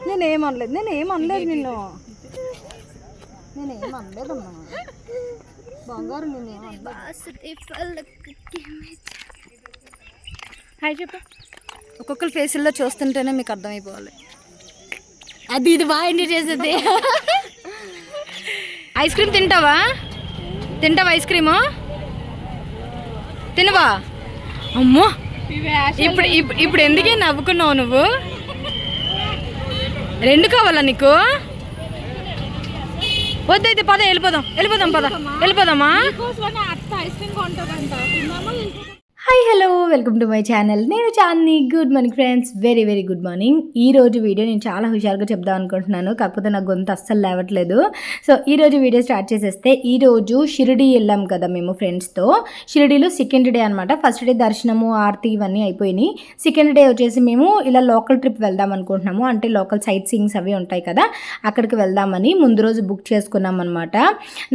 నేనేమనలేదు నిన్ను, నేనేమనలేదమ్మా బంగారు, హాయ్ చెప్పు. ఒక్కొక్కరి ఫేసుల్లో చూస్తుంటేనే మీకు అర్థమైపోవాలి. అది ఇది బాగా ఎంజాయ్ చేసేది. ఐస్ క్రీమ్ తింటావా ఐస్ క్రీము తినవా? అమ్మో ఇప్పుడు ఎందుకే నవ్వుకున్నావు నువ్వు? రెండు కావాలా నీకు? వద్దయితే పద వెళ్ళిపోదామా? Hi hello, welcome to my channel. నేను Chandini. Good morning friends, very very good morning. ఈరోజు వీడియో నేను చాలా హుషారుగా చెప్దాం అనుకుంటున్నాను, కాకపోతే నాకు గొంతు అస్సలు లేవట్లేదు. సో ఈరోజు వీడియో స్టార్ట్ చేసేస్తే, ఈరోజు షిరిడి వెళ్ళాం కదా మేము ఫ్రెండ్స్తో. షిరిడీలో సెకండ్ డే అనమాట. ఫస్ట్ డే దర్శనము, ఆరతి ఇవన్నీ అయిపోయినాయి. సెకండ్ డే వచ్చేసి మేము ఇలా లోకల్ ట్రిప్ వెళ్దాం అనుకుంటున్నాము. అంటే లోకల్ సైట్ సీయింగ్స్ అవి ఉంటాయి కదా, అక్కడికి వెళ్దామని ముందు రోజు బుక్ చేసుకున్నాం అనమాట.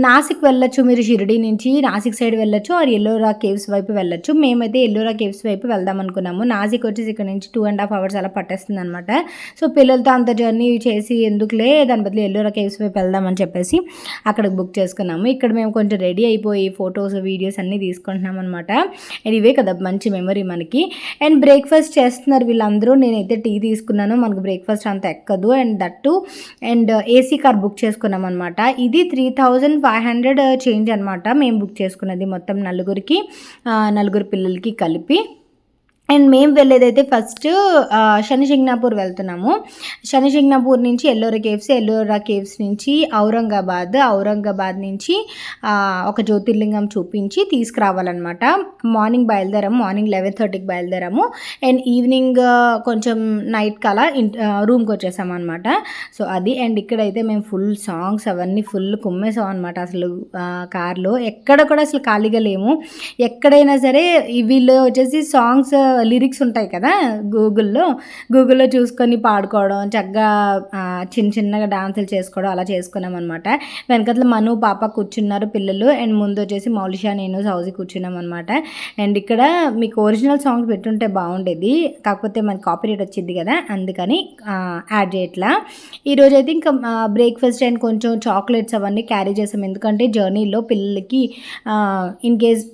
నాసిక్ వెళ్ళొచ్చు మీరు, షిరిడి నుంచి నాసిక్ సైడ్ వెళ్ళొచ్చు, ఆర్ ఎల్లోరా కేవ్స్ వైపు వెళ్ళొచ్చు. మేమైతే ఎల్లోరా కేవ్స్ వైపు వెళ్దాం అనుకున్నాము. నాసిక్ వచ్చేసి ఇక్కడ నుంచి 2.5 hours అలా పట్టేస్తుంది అనమాట. సో పిల్లలతో అంత జర్నీ చేసి ఎందుకులే, దాని బదులు ఎల్లోరా కేవ్స్ వైపు వెళ్దామని చెప్పేసి అక్కడికి బుక్ చేసుకున్నాము. ఇక్కడ మేము కొంచెం రెడీ అయిపోయి ఫొటోస్ వీడియోస్ అన్నీ తీసుకుంటున్నాం అనమాట. అండ్ ఇవే కదా మంచి మెమరీ మనకి. అండ్ బ్రేక్ఫాస్ట్ చేస్తున్నారు వీళ్ళందరూ. నేనైతే టీ తీసుకున్నాను, మనకు బ్రేక్ఫాస్ట్ అంత ఎక్కదు. And that and AC car book చేసుకున్నాం అనమాట. ఇది 3500 చేంజ్ అనమాట మేము బుక్ చేసుకున్నది, మొత్తం నలుగురు పిల్లలకి కలిపి. అండ్ మేము వెళ్ళేదైతే ఫస్ట్ శనిశింగ్నాపూర్ వెళ్తున్నాము. శనిశింగ్నాపూర్ నుంచి ఎల్లోరా కేవ్స్ నుంచి ఔరంగాబాద్ నుంచి ఒక జ్యోతిర్లింగం చూపించి తీసుకురావాలన్నమాట. మార్నింగ్ 11:30కి బయలుదేరాము. అండ్ ఈవినింగ్ కొంచెం నైట్ కలా రూమ్కి వచ్చేసాము అనమాట. సో అది. అండ్ ఇక్కడైతే మేము ఫుల్ సాంగ్స్ అవన్నీ ఫుల్ కుమ్మేసాం అనమాట. అసలు కార్లో ఎక్కడ కూడా అసలు ఖాళీగా లేము. ఎక్కడైనా సరే వీళ్ళు వచ్చేసి సాంగ్స్ లిరిక్స్ ఉంటాయి కదా గూగుల్లో చూసుకొని పాడుకోవడం, చక్కగా చిన్నగా డాన్సులు చేసుకోవడం అలా చేసుకున్నాం అనమాట. వెనకట్ల మను పాప కూర్చున్నారు పిల్లలు. అండ్ ముందు వచ్చేసి మౌలిషా, నేను, సౌజీ కూర్చున్నాం అనమాట. అండ్ ఇక్కడ మీకు ఒరిజినల్ సాంగ్స్ పెట్టుంటే బాగుండేది, కాకపోతే మనకి కాపీరైట్ వచ్చింది కదా, అందుకని యాడ్ చేయట్లా. ఈరోజు అయితే ఇంకా బ్రేక్ఫాస్ట్ అండ్ కొంచెం చాక్లెట్స్ అవన్నీ క్యారీ చేసాం, ఎందుకంటే జర్నీలో పిల్లలకి ఇన్ కేస్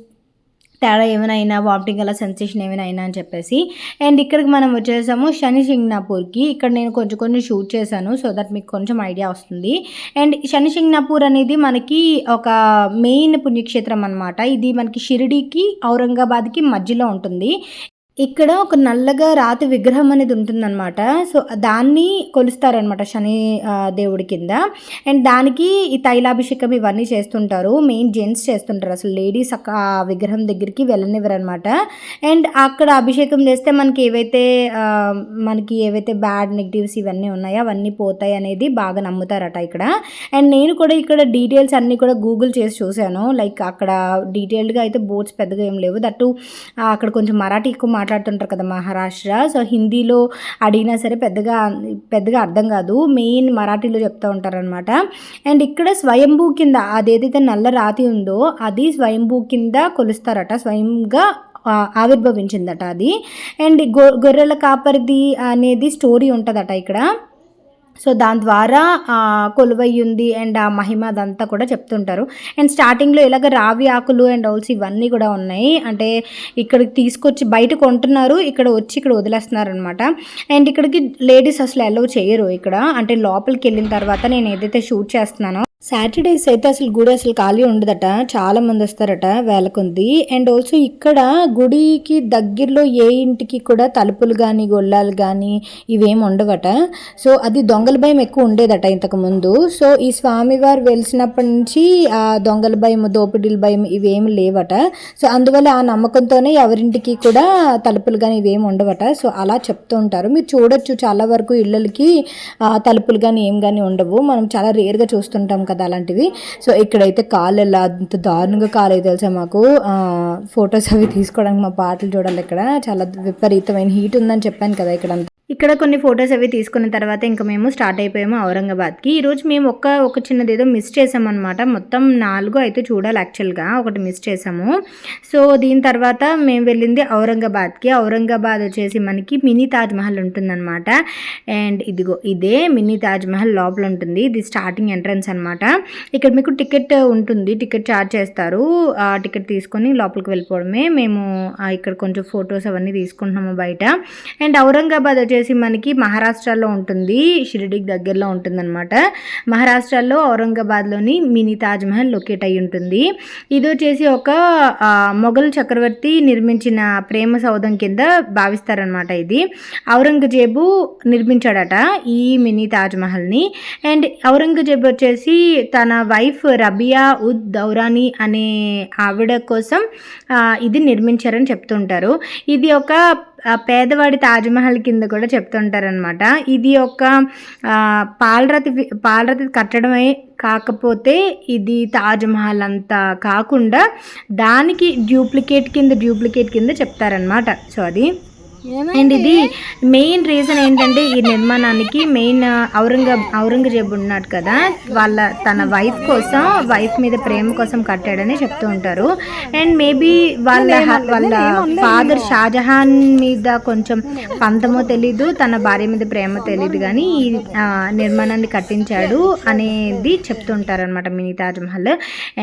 తేడా ఏమైనా వామిటింగ్ అలా సెన్సేషన్ ఏమైనా అని చెప్పేసి. అండ్ ఇక్కడికి మనం వచ్చేసాము శనిశింగ్నాపూర్కి. ఇక్కడ నేను కొంచెం షూట్ చేశాను, సో దట్ మీకు కొంచెం ఐడియా వస్తుంది. అండ్ శనిశింగ్నాపూర్ అనేది మనకి ఒక మెయిన్ పుణ్యక్షేత్రం అనమాట. ఇది మనకి షిరిడీకి ఔరంగాబాద్కి మధ్యలో ఉంటుంది. ఇక్కడ ఒక నల్లగా రాతి విగ్రహం అనేది ఉంటుందన్నమాట. సో దాన్ని కొలుస్తారనమాట శని దేవుడి కింద. అండ్ దానికి ఈ తైలాభిషేకం ఇవన్నీ చేస్తుంటారు. మెయిన్ జెంట్స్ చేస్తుంటారు, అసలు లేడీస్ ఆ విగ్రహం దగ్గరికి వెళ్ళనివ్వరు అనమాట. అండ్ అక్కడ అభిషేకం చేస్తే మనకి ఏవైతే బ్యాడ్ నెగిటివ్స్ ఇవన్నీ ఉన్నాయో అవన్నీ పోతాయి అనేది బాగా నమ్ముతారట ఇక్కడ. అండ్ నేను కూడా ఇక్కడ డీటెయిల్స్ అన్నీ కూడా గూగుల్ చేసి చూశాను. లైక్ అక్కడ డీటెయిల్డ్గా అయితే బోర్డ్స్ పెద్దగా ఏం లేవు. దట్టు అక్కడ కొంచెం మరాఠీ ఎక్కువ మాట్లాడుతుంటారు కదా మహారాష్ట్ర. సో హిందీలో అడిగినా సరే పెద్దగా అర్థం కాదు, మెయిన్ మరాఠీలో చెప్తూ ఉంటారనమాట. అండ్ ఇక్కడ స్వయంభూ కింద అదేదైతే నల్ల రాతి ఉందో అది స్వయంభూ కింద కొలుస్తారట, స్వయంగా ఆవిర్భవించిందట అది. అండ్ గొర్రెల కాపరిది అనేది స్టోరీ ఉంటుందట ఇక్కడ. సో దాని ద్వారా కొలువై ఉంది అండ్ ఆ మహిమ అదంతా కూడా చెప్తుంటారు. అండ్ స్టార్టింగ్లో ఇలాగ రావి ఆకులు అండ్ ఆల్సో ఇవన్నీ కూడా ఉన్నాయి. అంటే ఇక్కడికి తీసుకొచ్చి బయట కొంటున్నారు, ఇక్కడ వదిలేస్తున్నారు అనమాట. అండ్ ఇక్కడికి లేడీస్ అసలు అలౌ చేయరు ఇక్కడ. అంటే లోపలికి వెళ్ళిన తర్వాత నేను ఏదైతే షూట్ చేస్తున్నానో సాటర్డేస్ అయితే అసలు గుడి అసలు ఖాళీ ఉండదట, చాలా మంది వస్తారట వేలకొంది. అండ్ ఆల్సో ఇక్కడ గుడికి దగ్గరలో ఏ ఇంటికి కూడా తలుపులు కానీ గొల్లాలు కానీ ఇవేమి ఉండవట. సో అది దొంగల భయం ఎక్కువ ఉండేదట ఇంతకుముందు. సో ఈ స్వామివారు వెలిసినప్పటి నుంచి ఆ దొంగల భయం, దోపిడీల భయం ఇవేమి లేవట. సో అందువల్ల ఆ నమ్మకంతోనే ఎవరింటికి కూడా తలుపులు కానీ ఇవేమి ఉండవట. సో అలా చెప్తూ ఉంటారు. మీరు చూడొచ్చు చాలా వరకు ఇళ్ళకి తలుపులు కానీ ఏం కానీ ఉండవు, మనం చాలా రేర్గా చూస్తుంటాం కదా అలాంటివి. సో ఇక్కడైతే కాలు ఎలా అంత దారుణంగా కాలేదు తెలుసా మాకు. ఫొటోస్ అవి తీసుకోవడానికి, మా పాటలు చూడాలి, ఇక్కడ చాలా విపరీతమైన హీట్ ఉందని చెప్పాను కదా ఇక్కడ. ఇక్కడ కొన్ని ఫొటోస్ అవి తీసుకున్న తర్వాత ఇంకా మేము స్టార్ట్ అయిపోయాము ఔరంగాబాద్కి. ఈరోజు మేము ఒక చిన్నది ఏదో మిస్ చేసామన్నమాట. మొత్తం 4 అయితే చూడాలి యాక్చువల్గా, ఒకటి మిస్ చేసాము. సో దీని తర్వాత మేము వెళ్ళింది ఔరంగాబాద్కి. ఔరంగాబాద్ వచ్చేసి మనకి మినీ తాజ్మహల్ ఉంటుందన్నమాట. అండ్ ఇదిగో ఇదే మినీ తాజ్మహల్ లోపల ఉంటుంది. ఇది స్టార్టింగ్ ఎంట్రన్స్ అనమాట. ఇక్కడ మీకు టికెట్ ఉంటుంది, టికెట్ ఛార్జ్ చేస్తారు. ఆ టికెట్ తీసుకొని లోపలికి వెళ్ళిపోవడమే. మేము ఇక్కడ కొంచెం ఫొటోస్ అవన్నీ తీసుకుంటున్నాము బయట. అండ్ ఔరంగాబాద్ వచ్చేసి మనకి మహారాష్ట్రలో ఉంటుంది, షిరిడీకి దగ్గరలో ఉంటుందన్నమాట. మహారాష్ట్రలో ఔరంగాబాద్లోని మినీ తాజ్మహల్ లొకేట్ అయి ఉంటుంది. ఇది వచ్చేసి ఒక మొఘల్ చక్రవర్తి నిర్మించిన ప్రేమ సౌధం కింద భావిస్తారనమాట. ఇది ఔరంగజేబు నిర్మించాడట ఈ మినీ తాజ్మహల్ని. అండ్ ఔరంగజేబు వచ్చేసి తన వైఫ్ రబియా ఉద్ దౌరానీ అనే ఆవిడ కోసం ఇది నిర్మించారని చెప్తుంటారు. ఇది ఒక పేదవాడి తాజ్మహల్ కింద కూడా చెప్తుంటారనమాట. ఇది ఒక పాలరతి కట్టడమే కాకపోతే ఇది తాజ్మహల్ అంతా కాకుండా దానికి డ్యూప్లికేట్ కింద చెప్తారనమాట. సో అది అండ్ ఇది మెయిన్ రీజన్ ఏంటంటే ఈ నిర్మాణానికి మెయిన్ ఔరంగజేబు ఉన్నాడు కదా, తన వైఫ్ మీద ప్రేమ కోసం కట్టాడని చెప్తూ ఉంటారు. అండ్ మేబీ వాళ్ళ ఫాదర్ షాజహాన్ మీద కొంచెం పంతమో తెలీదు, తన భార్య మీద ప్రేమ తెలీదు, కానీ ఈ నిర్మాణాన్ని కట్టించాడు అనేది చెప్తుంటారనమాట మినీ తాజ్మహల్.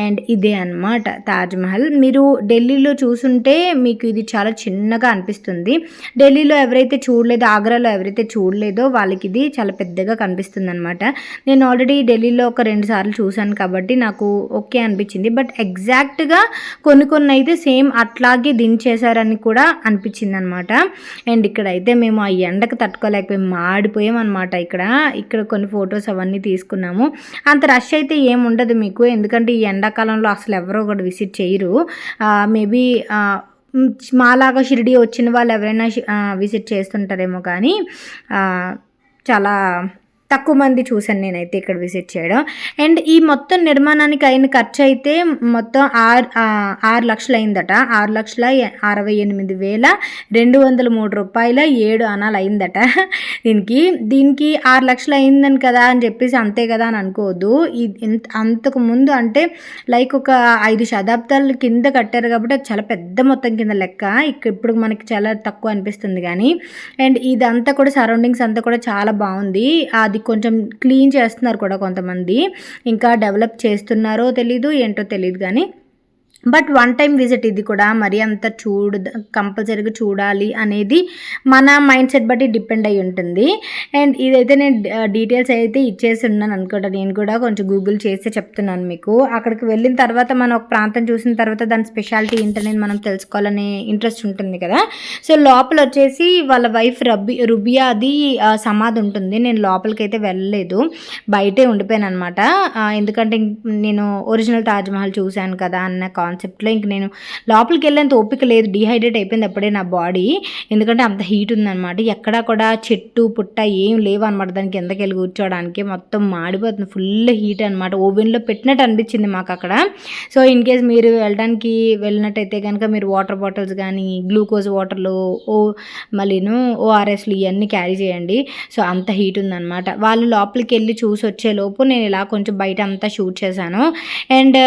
అండ్ ఇదే అన్నమాట తాజ్మహల్. మీరు ఢిల్లీలో చూసుంటే మీకు ఇది చాలా చిన్నగా అనిపిస్తుంది. ఢిల్లీలో ఎవరైతే చూడలేదో, ఆగ్రాలో ఎవరైతే చూడలేదో వాళ్ళకి ఇది చాలా పెద్దగా కనిపిస్తుంది అనమాట. నేను ఆల్రెడీ ఢిల్లీలో ఒక 2 సార్లు చూశాను కాబట్టి నాకు ఓకే అనిపించింది. బట్ ఎగ్జాక్ట్గా కొన్ని అయితే సేమ్ అట్లాగే దించేశారని కూడా అనిపించింది అనమాట. అండ్ ఇక్కడైతే మేము ఆ ఎండకు తట్టుకోలేకపోయి మాడిపోయాం అనమాట. ఇక్కడ కొన్ని ఫొటోస్ అవన్నీ తీసుకున్నాము. అంత రష్ అయితే ఏముండదు మీకు, ఎందుకంటే ఈ ఎండాకాలంలో అసలు ఎవరో ఒకటి విజిట్ చేయరు. మేబీ మాలాగా షిరిడి వచ్చిన వాళ్ళు ఎవరైనా విజిట్ చేస్తుంటారేమో, కానీ చాలా తక్కువ మంది చూశాను నేనైతే ఇక్కడ విజిట్ చేయడం. అండ్ ఈ మొత్తం నిర్మాణానికి అయిన ఖర్చు అయితే మొత్తం 6 లక్షలు అయిందట. 6,68,203 రూపాయల 7 అనాలు అయిందట. దీనికి 6 లక్షలు అయిందని కదా అని చెప్పేసి అంతే కదా అని అనుకోవద్దు. అంతకు ముందు అంటే లైక్ ఒక 5 శతాబ్దాల కింద కట్టారు కాబట్టి అది చాలా పెద్ద మొత్తం కింద లెక్క. ఇప్పుడు మనకి చాలా తక్కువ అనిపిస్తుంది కానీ. అండ్ ఇదంతా కూడా సరౌండింగ్స్ అంతా కూడా చాలా బాగుంది. అది కొంచెం క్లీన్ చేస్తున్నారు కూడా కొంతమంది, ఇంకా డెవలప్ చేస్తున్నారో తెలీదు ఏంటో తెలియదు కానీ. బట్ 1 టైం విజిట్ ఇది కూడా, మరి అంత కంపల్సరీగా చూడాలి అనేది మన మైండ్ సెట్ బట్టి డిపెండ్ అయి ఉంటుంది. అండ్ ఇదైతే నేను డీటెయిల్స్ అయితే ఇచ్చేసి ఉన్నాను అనుకుంటా. నేను కూడా కొంచెం గూగుల్ చేస్తే చెప్తున్నాను మీకు. అక్కడికి వెళ్ళిన తర్వాత మనం ఒక ప్రాంతం చూసిన తర్వాత దాని స్పెషాలిటీ ఏంటనేది మనం తెలుసుకోవాలనే ఇంట్రెస్ట్ ఉంటుంది కదా. సో లోపల వచ్చేసి వాళ్ళ వైఫ్ రుబియాది సమాధి ఉంటుంది. నేను లోపలికి అయితే వెళ్ళలేదు, బయటే ఉండిపోయాను అనమాట. ఎందుకంటే నేను ఒరిజినల్ తాజ్మహల్ చూశాను కదా అన్న కాన్సెప్ట్లో ఇంక నేను లోపలికి వెళ్ళేంత ఓపిక లేదు. డీహైడ్రేట్ అయిపోయింది అప్పుడే నా బాడీ, ఎందుకంటే అంత హీట్ ఉందన్నమాట. ఎక్కడా కూడా చెట్టు పుట్ట ఏం లేవు అనమాట దానికి కిందకి వెళ్ళి కూర్చోవడానికి. మొత్తం మాడిపోతుంది, ఫుల్ హీట్ అనమాట. ఓవెన్లో పెట్టినట్టు అనిపించింది మాకు అక్కడ. సో ఇన్ కేస్ మీరు వెళ్ళినట్టయితే కనుక మీరు వాటర్ బాటిల్స్ కానీ, గ్లూకోజ్ వాటర్లు, మళ్ళీను ఓఆర్ఎస్లు ఇవన్నీ క్యారీ చేయండి. సో అంత హీట్ ఉందన్నమాట. వాళ్ళు లోపలికి వెళ్ళి చూసి వచ్చేలోపు నేను ఇలా కొంచెం బయట అంతా షూట్ చేశాను. అండ్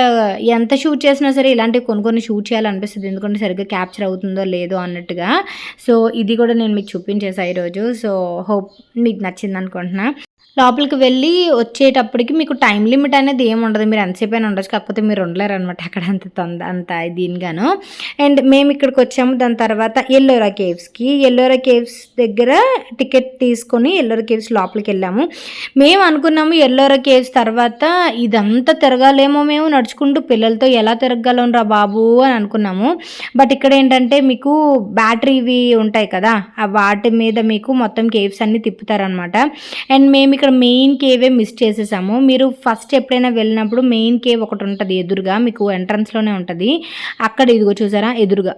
ఎంత షూట్ చేసినా సరే ఇలాంటివి కొన్ని షూట్ చేయాలనిపిస్తుంది, ఎందుకంటే సరిగ్గా క్యాప్చర్ అవుతుందో లేదో అన్నట్టుగా. సో ఇది కూడా నేను మీకు చూపించేసాను ఈరోజు. సో హోప్ మీకు నచ్చింది అనుకుంటున్నా. లోపలికి వెళ్ళి వచ్చేటప్పటికి మీకు టైం లిమిట్ అనేది ఏమి ఉండదు, మీరు ఎంతసేపు అయినా ఉండొచ్చు, కాకపోతే మీరు ఉండలేరు అనమాట అక్కడ అంత దీనిగాను. అండ్ మేము ఇక్కడికి వచ్చాము. దాని తర్వాత ఎల్లోరా కేవ్స్ దగ్గర టికెట్ తీసుకొని ఎల్లోరా కేవ్స్ లోపలికి వెళ్ళాము. మేము అనుకున్నాము ఎల్లోరా కేవ్స్ తర్వాత ఇదంతా తిరగాలేమో, మేము నడుచుకుంటూ పిల్లలతో ఎలా తిరగలం రా బాబు అని అనుకున్నాము. బట్ ఇక్కడ ఏంటంటే మీకు బ్యాటరీవి ఉంటాయి కదా, ఆ వాటి మీద మీకు మొత్తం కేవ్స్ అన్ని తిప్పుతారనమాట. అండ్ మేము ఇక్కడ మెయిన్ కేవే మిస్ చేసేసాము. మీరు ఫస్ట్ ఎప్పుడైనా వెళ్ళినప్పుడు మెయిన్ కేవ్ ఒకటి ఉంటుంది ఎదురుగా, మీకు ఎంట్రన్స్లోనే ఉంటుంది. అక్కడ ఇదిగో చూసారా ఎదురుగా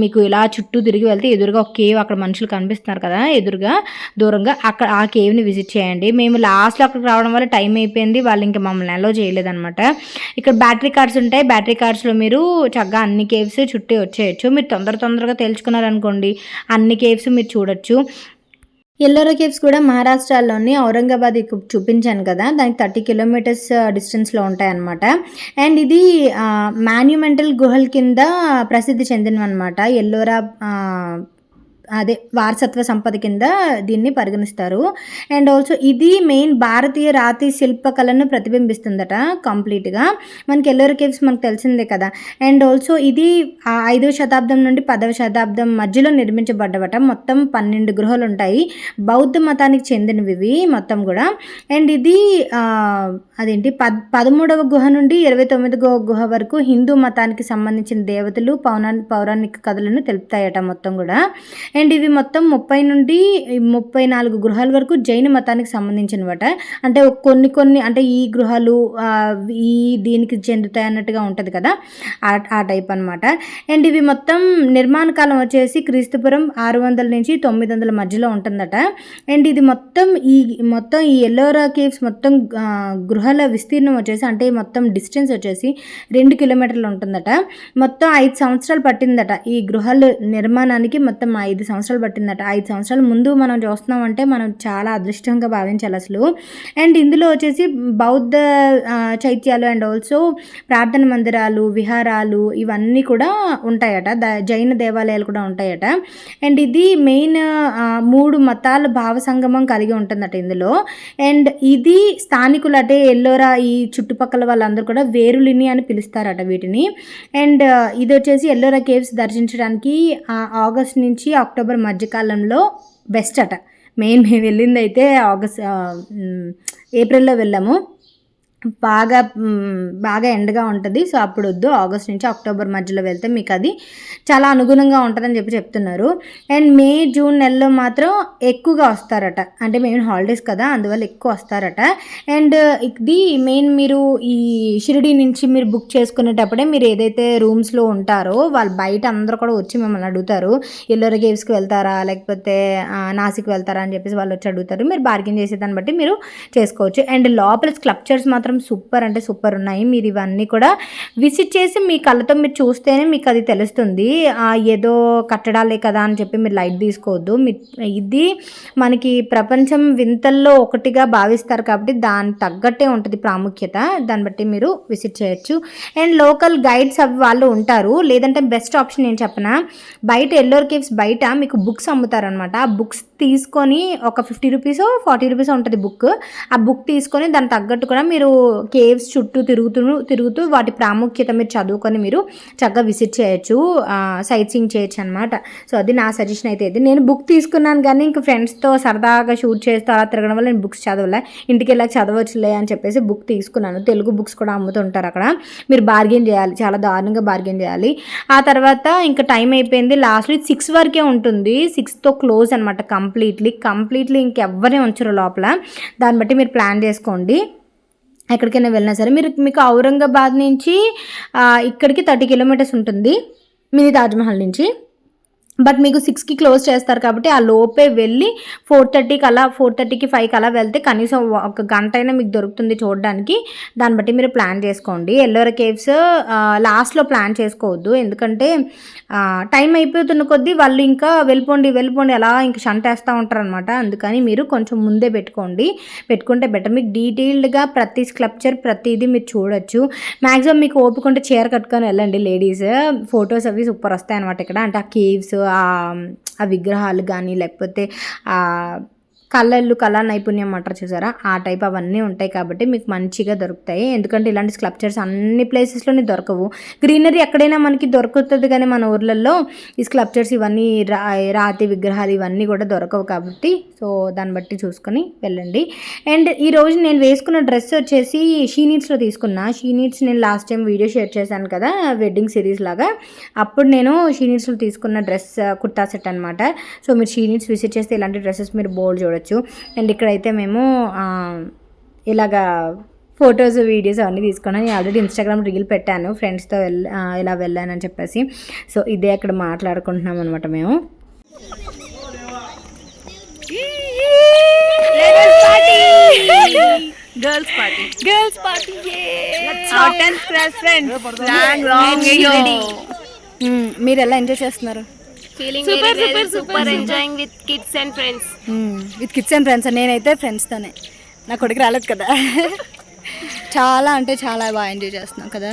మీకు ఇలా చుట్టూ తిరిగి వెళ్తే ఎదురుగా ఒక కేవ్, అక్కడ మనుషులు కనిపిస్తున్నారు కదా ఎదురుగా దూరంగా, అక్కడ ఆ కేవ్ని విజిట్ చేయండి. మేము లాస్ట్లో అక్కడికి రావడం వల్ల టైం అయిపోయింది, వాళ్ళు ఇంకా మమ్మల్ని అలో చేయలేదన్నమాట. ఇక్కడ బ్యాటరీ కార్డ్స్ ఉంటాయి, బ్యాటరీ కార్డ్స్లో మీరు చక్కగా అన్ని కేవ్స్ చుట్టూ వచ్చేయచ్చు. మీరు తొందరగా తెలుసుకున్నారనుకోండి అన్ని కేవ్స్ మీరు చూడొచ్చు. ఎల్లోరా కేవ్స్ కూడా మహారాష్ట్రలోని ఔరంగాబాద్ చూపించాను కదా, దానికి 30 కిలోమీటర్స్ డిస్టెన్స్లో ఉంటాయన్నమాట. అండ్ ఇది మాన్యుమెంటల్ గుహల కింద ప్రసిద్ధి చెందినవన్నమాట. ఎల్లోరా అదే వారసత్వ సంపద కింద దీన్ని పరిగణిస్తారు. అండ్ ఆల్సో ఇది మెయిన్ భారతీయ రాతి శిల్పకళను ప్రతిబింబిస్తుందట కంప్లీట్గా. మనకి ఎల్లోరా కేవ్స్ మనకు తెలిసిందే కదా. అండ్ ఆల్సో ఇది 5వ శతాబ్దం నుండి 10వ శతాబ్దం మధ్యలో నిర్మించబడ్డవట. మొత్తం 12 గృహాలు ఉంటాయి. బౌద్ధ మతానికి చెందినవి ఇవి మొత్తం కూడా. అండ్ ఇది అదేంటి 13వ గుహ నుండి 29వ గుహ వరకు హిందూ మతానికి సంబంధించిన దేవతలు పౌరాణిక కథలను తెలుపుతాయట మొత్తం కూడా. అండ్ ఇవి మొత్తం 30 నుండి 34 గృహాల వరకు జైన మతానికి సంబంధించినవట. అంటే కొన్ని అంటే ఈ గృహాలు ఈ దీనికి చెందుతాయి అన్నట్టుగా ఉంటుంది కదా, ఆ టైప్ అనమాట. అండ్ ఇవి మొత్తం నిర్మాణ కాలం వచ్చేసి క్రీస్తుపురం 600 నుంచి 900 మధ్యలో ఉంటుందట. అండ్ ఇది మొత్తం ఈ ఎల్లోరా కేవ్స్ మొత్తం గృహాల విస్తీర్ణం వచ్చేసి అంటే మొత్తం డిస్టెన్స్ వచ్చేసి 2 కిలోమీటర్లు ఉంటుందట. మొత్తం 5 సంవత్సరాలు పట్టిందట ఈ గృహాల నిర్మాణానికి. మొత్తం 5 సంవత్సరాలు పట్టిందట. 5 సంవత్సరాల ముందు మనం చూస్తున్నామంటే మనం చాలా అదృష్టంగా భావించాలి అసలు. అండ్ ఇందులో వచ్చేసి బౌద్ధ చైత్యాలు అండ్ ఆల్సో ప్రార్థన మందిరాలు, విహారాలు ఇవన్నీ కూడా ఉంటాయట. జైన దేవాలయాలు కూడా ఉంటాయట. అండ్ ఇది మెయిన్ 3 మతాల భావ సంగమం కలిగి ఉంటుందట ఇందులో. అండ్ ఇది స్థానికులు అంటే ఎల్లోరా ఈ చుట్టుపక్కల వాళ్ళందరూ కూడా వేరులిని అని పిలుస్తారట వీటిని. అండ్ ఇది వచ్చేసి ఎల్లోరా కేవ్స్ దర్శించడానికి ఆగస్ట్ నుంచి అక్టోబర్ మధ్యకాలంలో బెస్ట్ అట. మేము వెళ్ళింది అయితే ఏప్రిల్లో వెళ్ళాము. బాగా ఎండగా ఉంటుంది. సో అప్పుడు వద్దు, ఆగస్ట్ నుంచి అక్టోబర్ మధ్యలో వెళ్తే మీకు అది చాలా అనుగుణంగా ఉంటుందని చెప్తున్నారు. అండ్ మే జూన్ నెలలో మాత్రం ఎక్కువగా వస్తారట. అంటే మెయిన్ హాలిడేస్ కదా, అందువల్ల ఎక్కువ వస్తారట. అండ్ ఇది మెయిన్ మీరు ఈ షిరిడి నుంచి మీరు బుక్ చేసుకునేటప్పుడే మీరు ఏదైతే రూమ్స్లో ఉంటారో వాళ్ళు బయట అందరూ కూడా వచ్చి మిమ్మల్ని అడుగుతారు, ఎల్లోరా కేవ్స్కి వెళ్తారా లేకపోతే నాసిక్ వెళ్తారా అని చెప్పేసి వాళ్ళు వచ్చి అడుగుతారు. మీరు బార్గెన్ చేసేదాన్ని బట్టి మీరు చేసుకోవచ్చు. అండ్ లోపల స్కల్ప్చర్స్ మాత్రం సూపర్ అంటే సూపర్ ఉన్నాయి. మీరు ఇవన్నీ కూడా విజిట్ చేసి మీ కళ్ళతో మీరు చూస్తేనే మీకు అది తెలుస్తుంది. ఏదో కట్టడాలే కదా అని చెప్పి మీరు లైట్ తీసుకోవద్దు. ఇది మనకి ప్రపంచం వింతల్లో ఒకటిగా భావిస్తారు కాబట్టి దానికి తగ్గట్టే ఉంటుంది ప్రాముఖ్యత. దాన్ని బట్టి మీరు విజిట్ చేయొచ్చు. అండ్ లోకల్ గైడ్స్ అవి వాళ్ళు ఉంటారు. లేదంటే బెస్ట్ ఆప్షన్ ఏం చెప్పనా, బయట ఎల్లోరా కేవ్స్ బయట మీకు బుక్స్ అమ్ముతారనమాట. ఆ బుక్స్ తీసుకొని ఒక 50 రూపీస్ 40 రూపీస్ ఉంటుంది బుక్. ఆ బుక్ తీసుకొని దానికి తగ్గట్టు కూడా మీరు కేవ్స్ చుట్టూ తిరుగుతూ వాటి ప్రాముఖ్యత మీరు చదువుకొని మీరు చక్కగా విజిట్ చేయొచ్చు, సైట్ సీయింగ్ చేయొచ్చు అనమాట. సో అది నా సజెషన్ అయితే ఇది. నేను బుక్ తీసుకున్నాను కానీ ఇంక ఫ్రెండ్స్తో సరదాగా షూట్ చేస్తూ అలా తిరగడం వల్ల నేను బుక్స్ చదవలే. ఇంటికి వెళ్ళాక చదవచ్చులే అని చెప్పేసి బుక్ తీసుకున్నాను. తెలుగు బుక్స్ కూడా అమ్ముతుంటారు అక్కడ. మీరు బార్గెన్ చేయాలి, చాలా దారుణంగా బార్గెన్ చేయాలి. ఆ తర్వాత ఇంకా టైం అయిపోయింది. లాస్ట్లీ 6 వరకే ఉంటుంది. 6తో క్లోజ్ అనమాట కంప్లీట్లీ ఇంకెవ్వరే ఉంచరు లోపల. దాన్ని బట్టి మీరు ప్లాన్ చేసుకోండి. ఎక్కడికైనా వెళ్ళినా సరే మీకు ఔరంగాబాద్ నుంచి ఇక్కడికి 30 కిలోమీటర్స్ ఉంటుంది మినీ తాజ్మహల్ నుంచి. బట్ మీకు 6కి క్లోజ్ చేస్తారు కాబట్టి ఆ లోపే వెళ్ళి 4:30కి 5కి అలా వెళ్తే కనీసం ఒక గంట అయినా మీకు దొరుకుతుంది చూడడానికి. దాన్ని బట్టి మీరు ప్లాన్ చేసుకోండి. ఎల్లోరా కేవ్స్ లాస్ట్లో ప్లాన్ చేసుకోవద్దు, ఎందుకంటే టైం అయిపోతున్న కొద్దీ వాళ్ళు ఇంకా వెళ్ళిపోండి అలా ఇంకా షంటేస్తూ ఉంటారనమాట. అందుకని మీరు కొంచెం ముందే పెట్టుకుంటే బెటర్. మీకు డీటెయిల్డ్గా ప్రతి స్కల్ప్చర్ ప్రతిదీ మీరు చూడొచ్చు. మ్యాక్సిమం మీకు ఓపిక ఉంటే చీర కట్టుకొని వెళ్ళండి లేడీస్. ఫొటోస్ అవి సూపర్ వస్తాయి అనమాట ఇక్కడ. అంటే ఆ కేవ్స్ ఆ విగ్రహాలు కానీ లేకపోతే కళా నైపుణ్యం అంటారు చూసారా, ఆ టైప్ అవన్నీ ఉంటాయి కాబట్టి మీకు మంచిగా దొరుకుతాయి. ఎందుకంటే ఇలాంటి స్కల్ప్చర్స్ అన్ని ప్లేసెస్లోనే దొరకవు. గ్రీనరీ ఎక్కడైనా మనకి దొరుకుతుంది కానీ మన ఊర్లలో ఈ స్కల్ప్చర్స్ ఇవన్నీ రాతి విగ్రహాలు ఇవన్నీ కూడా దొరకవు కాబట్టి సో దాన్ని బట్టి చూసుకొని వెళ్ళండి. అండ్ ఈరోజు నేను వేసుకున్న డ్రెస్ వచ్చేసి షీ నీడ్స్లో తీసుకున్నా. షీ నీడ్స్ నేను లాస్ట్ టైం వీడియో షేర్ చేశాను కదా వెడ్డింగ్ సిరీస్ లాగా, అప్పుడు నేను షీ నీడ్స్లో తీసుకున్న డ్రెస్ కుర్తా సెట్ అనమాట. సో మీరు షీ నీడ్స్ విజిట్ చేస్తే ఇలాంటి డ్రెస్సెస్ మీరు బోల్డ్ చూడొచ్చు. అండ్ ఇక్కడైతే మేము ఇలాగా ఫొటోస్ వీడియోస్ అవన్నీ తీసుకున్నాను. నేను ఆల్రెడీ ఇన్స్టాగ్రామ్ రీల్ పెట్టాను ఫ్రెండ్స్తో ఇలా వెళ్ళానని చెప్పేసి. సో ఇదే అక్కడ మాట్లాడుకుంటున్నాం అనమాట మేము. Girls party our 10th class friends long మీరు ఎలా ఎంజాయ్ చేస్తున్నారు? feeling very super enjoying with kids and friends. With kids and friends. నేనైతే ఫ్రెండ్స్తోనే, నా కొడుకు రాలేదు కదా. చాలా అంటే చాలా బాగా ఎంజాయ్ చేస్తున్నాం కదా.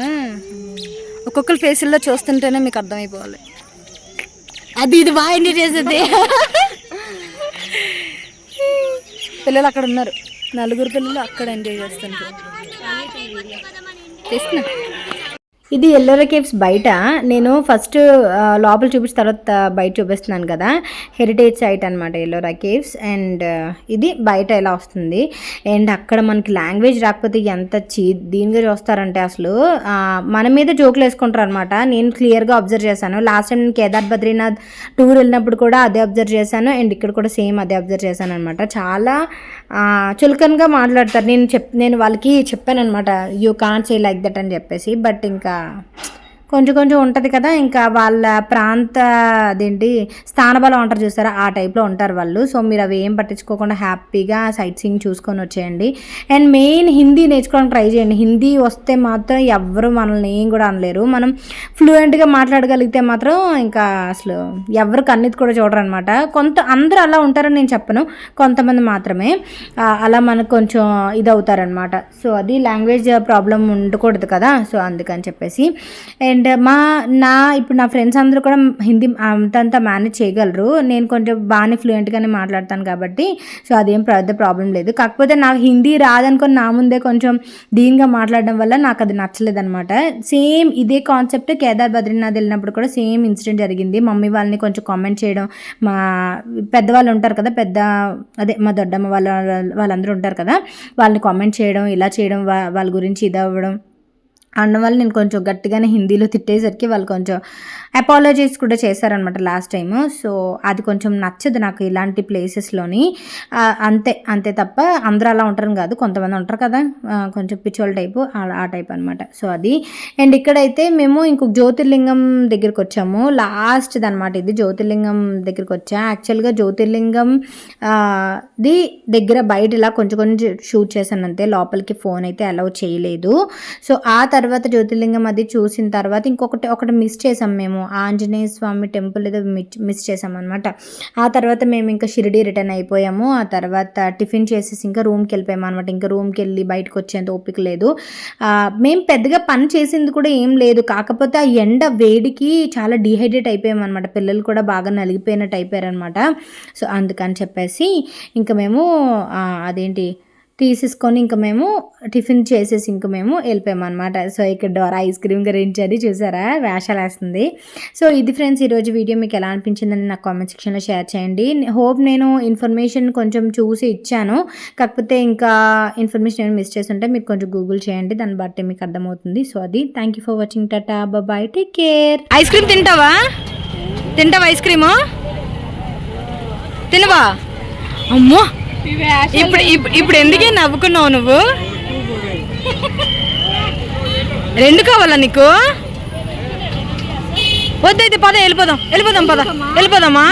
ఒక్కొక్కరి ఫేసుల్లో చూస్తుంటేనే మీకు అర్థమైపోవాలి అది ఇది బాగా ఎంజాయ్ చేసేది. పిల్లలు అక్కడ ఉన్నారు, 4 పిల్లలు అక్కడ ఎంజాయ్ చేస్తుంటారు. చేస్తున్నా. ఇది ఎల్లోరా కేవ్స్ బయట. నేను ఫస్ట్ లోపల చూపించిన తర్వాత బయట చూపిస్తున్నాను కదా. హెరిటేజ్ సైట్ అనమాట ఎల్లోరా కేవ్స్. అండ్ ఇది బయట ఎలా వస్తుంది. అండ్ అక్కడ మనకి లాంగ్వేజ్ రాకపోతే ఎంత దీనిగా చూస్తారంటే అసలు మన మీద జోకులు వేసుకుంటారు అనమాట. నేను క్లియర్గా అబ్జర్వ్ చేశాను. లాస్ట్ టైం నేను కేదార్ బద్రీనాథ్ టూర్ వెళ్ళినప్పుడు కూడా అదే అబ్జర్వ్ చేశాను. అండ్ ఇక్కడ కూడా సేమ్ అదే అబ్జర్వ్ చేశాను అనమాట. చాలా చులకనగా మాట్లాడతారు. నేను వాళ్ళకి చెప్పాను అనమాట, you can't say like that అని చెప్పేసి. బట్ ఇంకా కొంచెం ఉంటుంది కదా, ఇంకా వాళ్ళ ప్రాంత అదేంటి స్థానబలం అంటారు చూసారా, ఆ టైప్లో ఉంటారు వాళ్ళు. సో మీరు అవి ఏం పట్టించుకోకుండా హ్యాపీగా సైట్ సీయింగ్ చూసుకొని వచ్చేయండి. అండ్ మెయిన్ హిందీ నేర్చుకోవడానికి ట్రై చేయండి. హిందీ వస్తే మాత్రం ఎవరు మనల్ని ఏం కూడా అనలేరు. మనం ఫ్లూయెంట్గా మాట్లాడగలిగితే మాత్రం ఇంకా అసలు ఎవరు కన్నెత్తి కూడా చూడరు అనమాట. అందరూ అలా ఉంటారని నేను చెప్పను, కొంతమంది మాత్రమే అలా మనకు కొంచెం ఇది అవుతారనమాట. సో అది లాంగ్వేజ్ ప్రాబ్లం ఉండకూడదు కదా, సో అందుకని చెప్పేసి. అండ్ ఇప్పుడు నా ఫ్రెండ్స్ అందరూ కూడా హిందీ అంతంతా మేనేజ్ చేయగలరు. నేను కొంచెం బాగానే ఫ్లూయెంట్గానే మాట్లాడతాను కాబట్టి సో అదేం పెద్ద ప్రాబ్లం లేదు. కాకపోతే నాకు హిందీ రాదనుకొని నా ముందే కొంచెం దీనిగా మాట్లాడడం వల్ల నాకు అది నచ్చలేదు అనమాట. సేమ్ ఇదే కాన్సెప్ట్ కేదార్ బద్రీనాథ్ వెళ్ళినప్పుడు కూడా సేమ్ ఇన్సిడెంట్ జరిగింది. మమ్మీ వాళ్ళని కొంచెం కామెంట్ చేయడం, మా పెద్దవాళ్ళు ఉంటారు కదా, మా దొడ్డమ్మ వాళ్ళందరూ ఉంటారు కదా, వాళ్ళని కామెంట్ చేయడం, ఇలా చేయడం, వాళ్ళ గురించి ఇది అవ్వడం అందువల్ల నేను కొంచెం గట్టిగానే హిందీలో తిట్టేసరికి వాళ్ళు కొంచెం అపాలజైజ్ కూడా చేశారనమాట లాస్ట్ టైము. సో అది కొంచెం నచ్చదు నాకు ఇలాంటి ప్లేసెస్లోని. అంతే తప్ప అందరూ అలా ఉంటారని కాదు, కొంతమంది ఉంటారు కదా కొంచెం పిచ్చోళ్ళ టైపు, ఆ టైప్ అనమాట. సో అది. అండ్ ఇక్కడైతే మేము ఇంకొక జ్యోతిర్లింగం దగ్గరికి వచ్చాము. లాస్ట్ది అనమాట ఇది. జ్యోతిర్లింగం దగ్గరికి వచ్చా. యాక్చువల్గా జ్యోతిర్లింగం దగ్గర బయట ఇలా కొంచెం షూట్ చేశాను అంతే, లోపలికి ఫోన్ అయితే అలౌ చేయలేదు. సో ఆ తర్వాత జ్యోతిర్లింగం అది చూసిన తర్వాత ఒకటి మిస్ చేసాం మేము. ఆంజనేయ స్వామి టెంపుల్ ఏదో మిస్ చేసాం అనమాట. ఆ తర్వాత మేము ఇంకా షిరిడి రిటర్న్ అయిపోయాము. ఆ తర్వాత టిఫిన్ చేసేసి ఇంకా రూమ్కి వెళ్ళిపోయాము అనమాట. ఇంకా రూమ్కి వెళ్ళి బయటకు వచ్చేంత ఓపిక లేదు. మేము పెద్దగా పని చేసింది కూడా ఏం లేదు, కాకపోతే ఆ ఎండ వేడికి చాలా డీహైడ్రేట్ అయిపోయాము అనమాట. పిల్లలు కూడా బాగా నలిగిపోయినట్టు అయిపోయారనమాట. సో అందుకని చెప్పేసి ఇంకా మేము అదేంటి తీసేసుకొని ఇంకా మేము టిఫిన్ చేసేసి ఇంకా మేము వెళ్ళిపోయాము అనమాట. సో ఇక్కడ డోరా ఐస్ క్రీమ్ గురించి అది చూసారా, వేషాలు వేస్తుంది. సో ఇది ఫ్రెండ్స్ ఈరోజు వీడియో మీకు ఎలా అనిపించిందని నాకు కామెంట్ సెక్షన్లో షేర్ చేయండి. హోప్ నేను ఇన్ఫర్మేషన్ కొంచెం చూసి ఇచ్చాను, కాకపోతే ఇంకా ఇన్ఫర్మేషన్ ఏమైనా మిస్ చేస్తుంటే మీరు కొంచెం గూగుల్ చేయండి, దాన్ని బట్టి మీకు అర్థమవుతుంది. సో అది. Thank you for watching. Tata bye, take care. Ice cream తింటావా ఐస్ క్రీము తినవా? అమ్మో ఇప్పుడు ఎందుకే నవ్వుకున్నావు నువ్వు? 2 కావాలా నీకు? వద్దైతే పద వెళ్ళిపోదాం పద వెళ్ళిపోదామా?